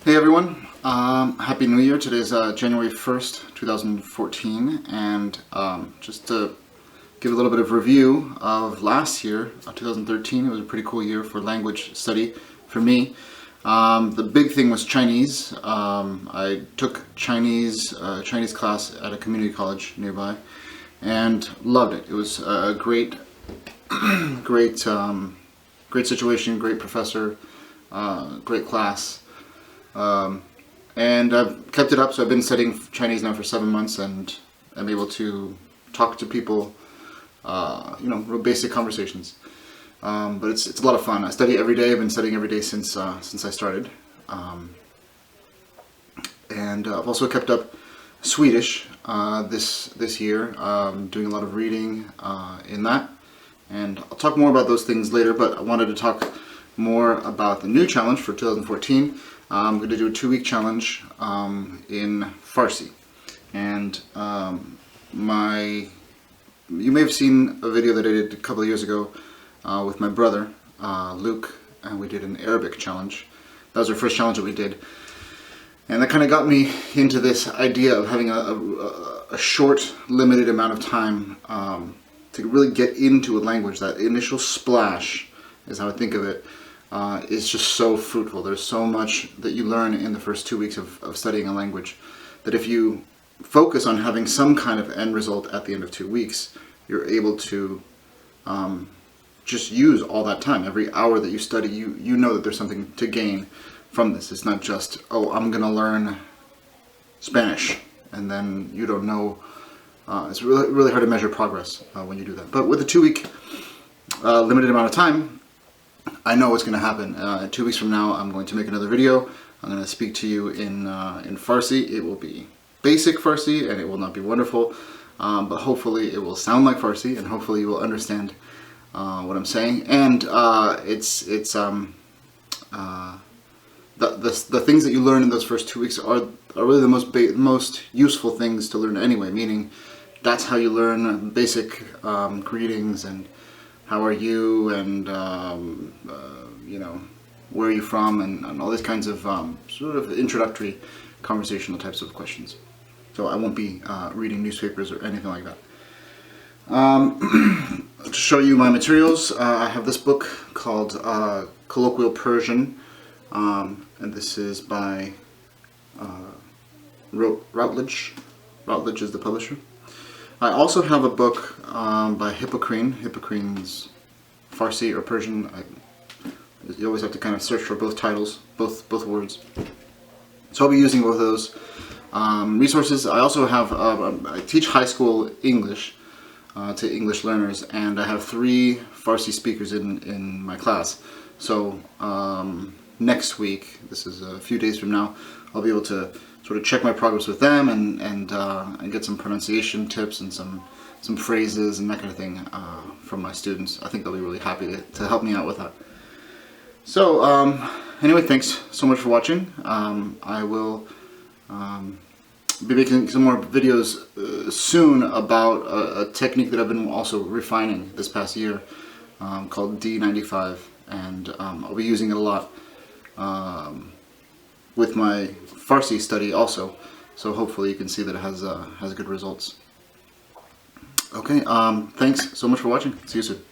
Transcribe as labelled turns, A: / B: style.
A: Hey everyone, Happy New Year. Today's January 1st, 2014, and just to give a little bit of review of last year, 2013. It was a pretty cool year for language study for me. The big thing was Chinese. I took Chinese class at a community college nearby and loved it. It was a great situation, great professor, great class. And I've kept it up, so I've been studying Chinese now for 7 months, and I'm able to talk to people, real basic conversations. But it's a lot of fun. I study every day. I've been studying every day since I started. And I've also kept up Swedish this year, doing a lot of reading in that. And I'll talk more about those things later, but I wanted to talk more about the new challenge for 2014. I'm going to do a 2-week challenge in Farsi. And you may have seen a video that I did a couple of years ago with my brother, Luke, and we did an Arabic challenge. That was our first challenge that we did. And that kind of got me into this idea of having a short, limited amount of time to really get into a language. That initial splash is how I think of it. Is just so fruitful. There's so much that you learn in the first 2 weeks of studying a language that if you focus on having some kind of end result at the end of 2 weeks, you're able to just use all that time. Every hour that you study, you know that there's something to gain from this. It's not just, oh, I'm going to learn Spanish, and then you don't know. It's really, really hard to measure progress when you do that. But with a 2-week limited amount of time, I know what's going to happen. 2 weeks from now, I'm going to make another video. I'm going to speak to you in Farsi. It will be basic Farsi, and it will not be wonderful, but hopefully it will sound like Farsi, and hopefully you will understand what I'm saying. And the things that you learn in those first 2 weeks are really the most useful things to learn anyway. Meaning, that's how you learn basic greetings and how are you, and where are you from, and all these kinds of sort of introductory conversational types of questions. So I won't be reading newspapers or anything like that. To show you my materials, I have this book called Colloquial Persian, and this is by Routledge. Routledge is the publisher. I also have a book by Hippocranes Farsi or Persian. You always have to kind of search for both titles, both words. So I'll be using both of those resources. I also have, I teach high school English to English learners, and I have 3 Farsi speakers in my class. So next week, this is a few days from now, I'll be able to sort of check my progress with them and get some pronunciation tips and some phrases and that kind of thing from my students. I think they'll be really happy to help me out with that. So anyway, thanks so much for watching. I will be making some more videos soon about a technique that I've been also refining this past year called D95, and I'll be using it a lot with my Farsi study also, so hopefully you can see that it has good results. Okay, thanks so much for watching. See you soon.